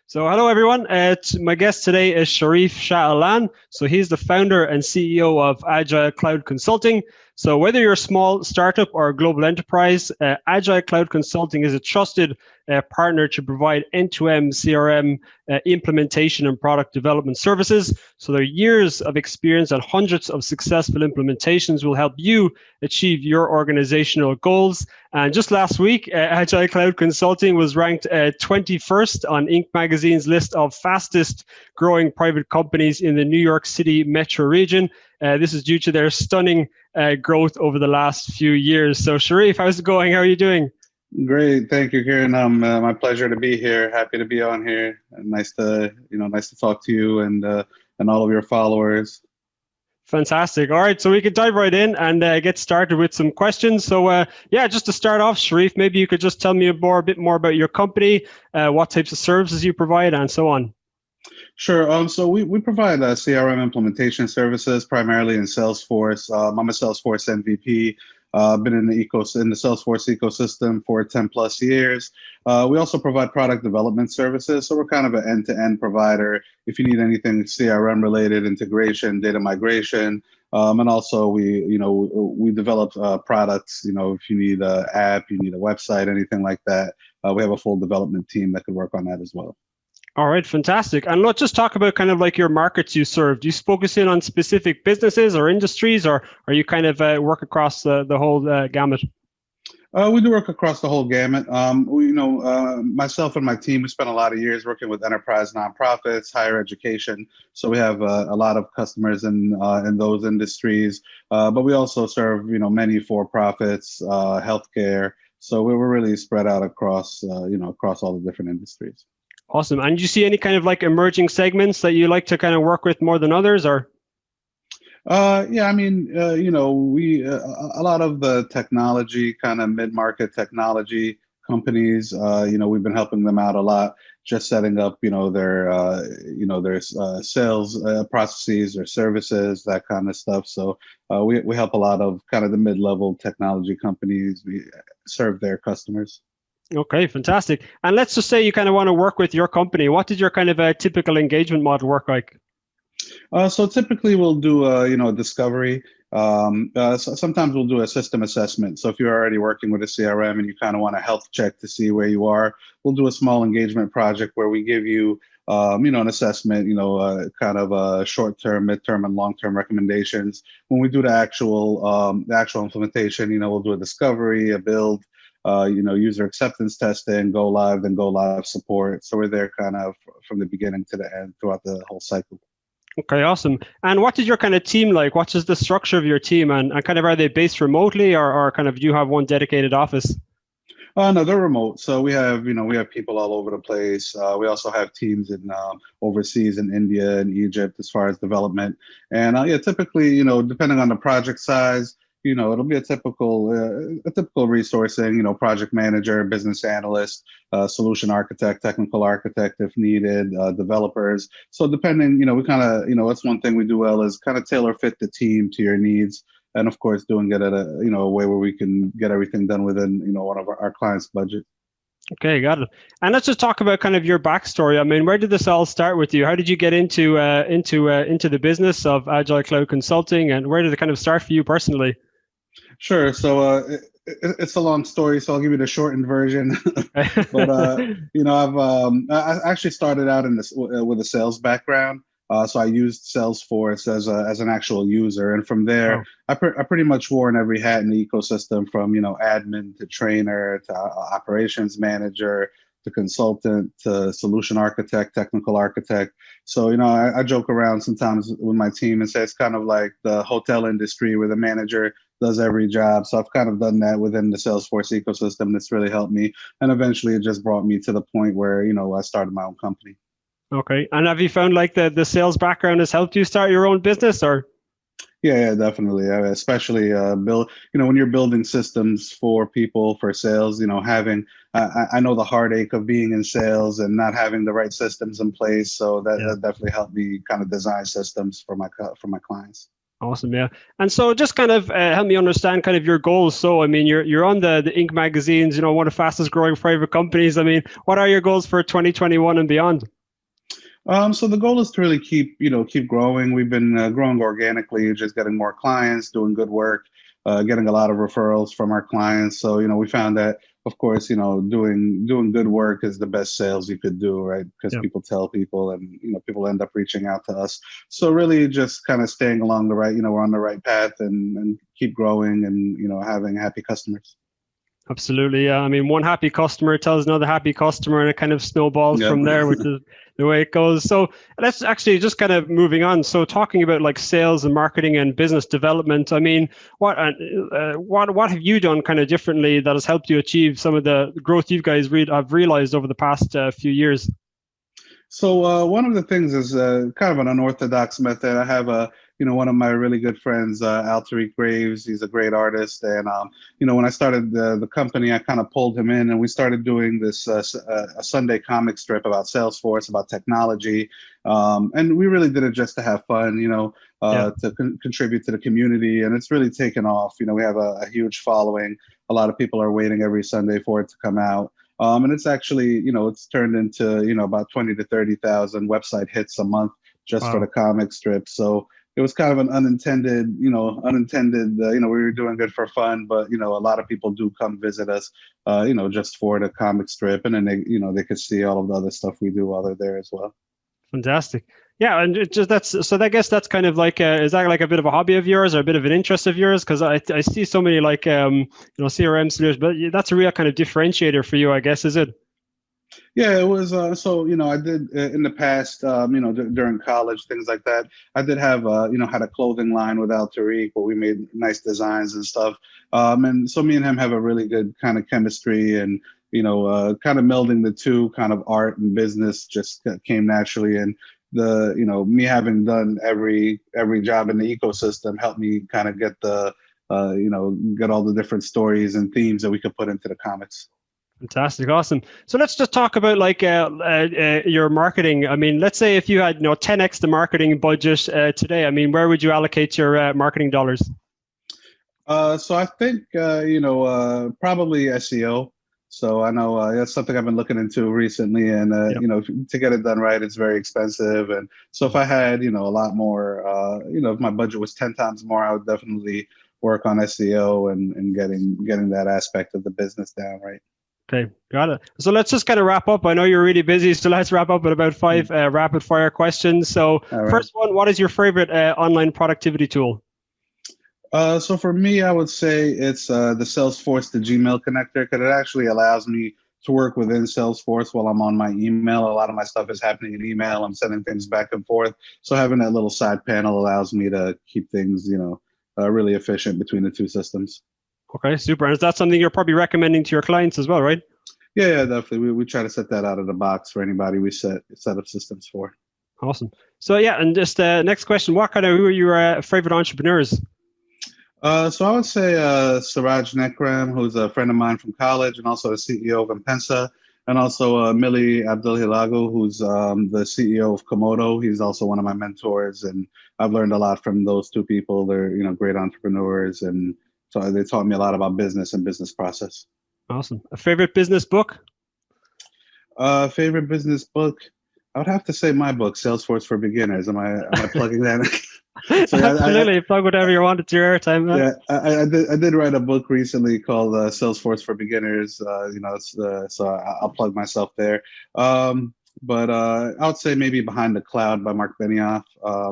So hello everyone. My guest today is Sharif Shah Alan. So he's the founder and CEO of Agile Cloud Consulting. So whether you're a small startup or a global enterprise, Agile Cloud Consulting is a trusted partner to provide end-to-end CRM implementation and product development services. So their years of experience and hundreds of successful implementations will help you achieve your organizational goals. And just last week, Agile Cloud Consulting was ranked 21st on Inc. magazine's list of fastest growing private companies in the New York City metro region. This is due to their stunning growth over the last few years. So Sharif, how's it going? How are you doing? Great, thank you, Kieran. My pleasure to be here. Happy to be on here. Nice to talk to you and all of your followers. Fantastic. All right, so we could dive right in and get started with some questions. So yeah, just to start off, Sharif, maybe you could just tell me a bit more about your company, what types of services you provide, and so on. Sure. So we provide CRM implementation services primarily in Salesforce. I'm a Salesforce MVP. Been in the Salesforce ecosystem for 10 plus years. We also provide product development services. So we're kind of an end-to-end provider. If you need anything CRM related, integration, data migration, and also we develop products. If you need an app, you need a website, anything like that, we have a full development team that could work on that as well. All right, fantastic. And let's just talk about kind of like your markets you serve. Do you focus in on specific businesses or industries, or are you kind of work across the whole gamut? We do work across the whole gamut. Myself and my team, we spent a lot of years working with enterprise nonprofits, higher education. So we have a lot of customers in those industries. But we also serve, many for-profits, healthcare. So we're really spread out across all the different industries. Awesome. And do you see any kind of like emerging segments that you like to kind of work with more than others, or? Yeah, I mean, we a lot of the technology, kind of mid-market technology companies, we've been helping them out a lot, just setting up, their sales processes or services, that kind of stuff. So we help a lot of kind of the mid-level technology companies. We serve their customers. Okay, fantastic. And let's just say you kind of want to work with your company. What did your kind of a typical engagement model work like? So typically we'll do a discovery. So sometimes we'll do a system assessment. So if you're already working with a CRM and you kind of want a health check to see where you are, we'll do a small engagement project where we give you, an assessment, kind of a short-term, mid-term, and long-term recommendations. When we do the actual implementation, we'll do a discovery, a build, user acceptance testing, go live, then go live support. So we're there kind of from the beginning to the end throughout the whole cycle. Okay, awesome. And what is your kind of team like? What is the structure of your team, and kind of are they based remotely, or kind of do you have one dedicated office? No, they're remote. So we have people all over the place. We also have teams in overseas in India and Egypt as far as development. And yeah, typically, depending on the project size, it'll be a typical resourcing, project manager, business analyst, solution architect, technical architect if needed, developers. So depending, we kind of, that's one thing we do well is kind of tailor fit the team to your needs. And of course, doing it at a way where we can get everything done within, one of our clients' budget. Okay, got it. And let's just talk about kind of your backstory. I mean, where did this all start with you? How did you get into the business of Agile Cloud Consulting, and where did it kind of start for you personally? Sure. So it's a long story, so I'll give you the shortened version. But I actually started out with a sales background. So I used Salesforce as an actual user, and from there, I pretty much wore in every hat in the ecosystem, from admin to trainer to operations manager to consultant to solution architect, technical architect. So I joke around sometimes with my team and say it's kind of like the hotel industry where the manager does every job. So I've kind of done that within the Salesforce ecosystem. That's really helped me, and eventually it just brought me to the point where I started my own company. Okay. And have you found like the sales background has helped you start your own business, or? Yeah, definitely. Especially when you're building systems for people for sales, having, I know the heartache of being in sales and not having the right systems in place. So that definitely helped me kind of design systems for my clients. Awesome, yeah. And so just kind of help me understand kind of your goals. So, I mean, you're on the Inc. magazines, one of the fastest growing private companies. I mean, what are your goals for 2021 and beyond? So the goal is to really keep growing. We've been growing organically, just getting more clients, doing good work, getting a lot of referrals from our clients. So, we found that, of course, doing good work is the best sales you could do, right? Because Yeah. people tell people, and people end up reaching out to us. So really, just kind of staying along the right, we're on the right path, and keep growing, and having happy customers. Absolutely, yeah. I mean, one happy customer tells another happy customer, and it kind of snowballs Yep. from there, which is the way it goes. So let's actually just kind of moving on. So talking about like sales and marketing and business development, I mean, what have you done kind of differently that has helped you achieve some of the growth you guys have realized over the past few years? So one of the things is kind of an unorthodox method. I have one of my really good friends, Al Tariq Graves. He's a great artist, and when I started the company, I kind of pulled him in, and we started doing this a Sunday comic strip about Salesforce, about technology, and we really did it just to have fun, Yeah. to contribute to the community, and it's really taken off. We have a huge following. A lot of people are waiting every Sunday for it to come out. And it's actually, it's turned into, about 20 to 30,000 website hits a month just for Wow. the comic strip. So it was kind of an unintended, we were doing it for fun, but, a lot of people do come visit us, just for the comic strip. And then they could see all of the other stuff we do while they're there as well. Fantastic. Yeah, and it just that's so I guess that's kind of like is that like a bit of a hobby of yours or a bit of an interest of yours? Because I see so many like CRM solutions, but that's a real kind of differentiator for you, I guess, is it? Yeah, it was. So I did in the past, during college, things like that. I did have, had a clothing line with Al Tariq where we made nice designs and stuff. And so me and him have a really good kind of chemistry, and kind of melding the two, kind of art and business, just came naturally. And me having done every job in the ecosystem helped me kind of get get all the different stories and themes that we could put into the comics. Fantastic, awesome. So let's just talk about like your marketing. I mean, let's say if you had 10x the marketing budget today. I mean, where would you allocate your marketing dollars? So I think probably SEO. So I know that's something I've been looking into recently, and Yeah. to get it done right, it's very expensive. And so if I had a lot more, if my budget was 10 times more, I would definitely work on SEO and getting that aspect of the business down right. Okay, got it. So let's just kind of wrap up. I know you're really busy, so let's wrap up with about five rapid fire questions. So All right. first one, what is your favorite online productivity tool? So for me, I would say it's the Salesforce to Gmail connector, because it actually allows me to work within Salesforce while I'm on my email. A lot of my stuff is happening in email. I'm sending things back and forth. So having that little side panel allows me to keep things, really efficient between the two systems. Okay, super. And is that something you're probably recommending to your clients as well, right? Yeah, definitely. We try to set that out of the box for anybody we set up systems for. Awesome. So yeah, and just next question, who are your favorite entrepreneurs? So I would say Siraj Nekram, who's a friend of mine from college and also the CEO of Impensa, and also Mili Abdulhilagu, who's the CEO of Komodo. He's also one of my mentors, and I've learned a lot from those two people. They're great entrepreneurs, and so they taught me a lot about business and business process. Awesome. A favorite business book? Favorite business book? I would have to say my book, Salesforce for Beginners. Am I plugging that? So absolutely, plug whatever you want. It's your airtime. Yeah, I did write a book recently called Salesforce for Beginners. So I'll plug myself there. But I would say maybe Behind the Cloud by Mark Benioff,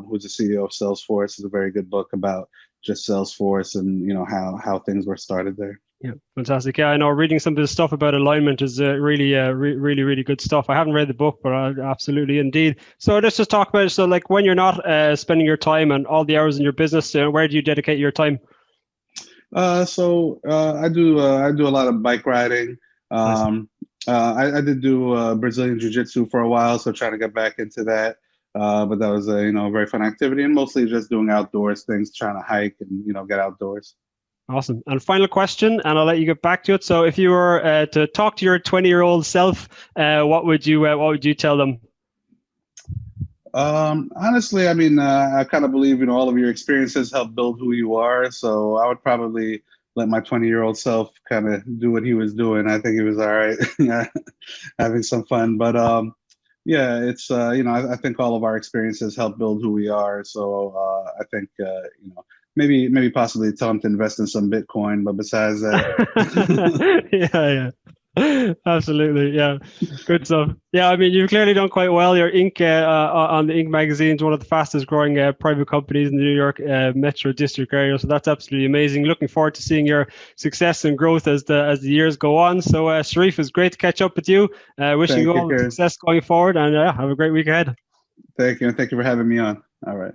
who's the CEO of Salesforce, is a very good book about just Salesforce and how things were started there. Yeah, fantastic. Yeah, I know reading some of the stuff about alignment is really good stuff. I haven't read the book, but absolutely indeed. So let's just talk about it. So like when you're not spending your time and all the hours in your business, where do you dedicate your time? So I do a lot of bike riding. Nice. I did do Brazilian Jiu-Jitsu for a while, so trying to get back into that. But that was a very fun activity, and mostly just doing outdoors things, trying to hike and get outdoors. Awesome. And final question, and I'll let you get back to it. So, if you were to talk to your 20-year-old self, what would you tell them? Honestly, I mean, I kind of believe all of your experiences help build who you are. So I would probably let my 20-year-old self kind of do what he was doing. I think he was all right, having some fun. But Yeah, it's I think all of our experiences help build who we are. So I think maybe possibly tell them to invest in some Bitcoin, but besides that, Yeah, yeah, absolutely, yeah, good stuff. Yeah, I mean, you've clearly done quite well. Your Inc. On the Inc. magazine is one of the fastest growing private companies in the New York Metro District area. So that's absolutely amazing. Looking forward to seeing your success and growth as the years go on. So, Sharif, it's great to catch up with you. Wishing thank you you, all the Karen. success going forward, and have a great week ahead. Thank you, and thank you for having me on. All right.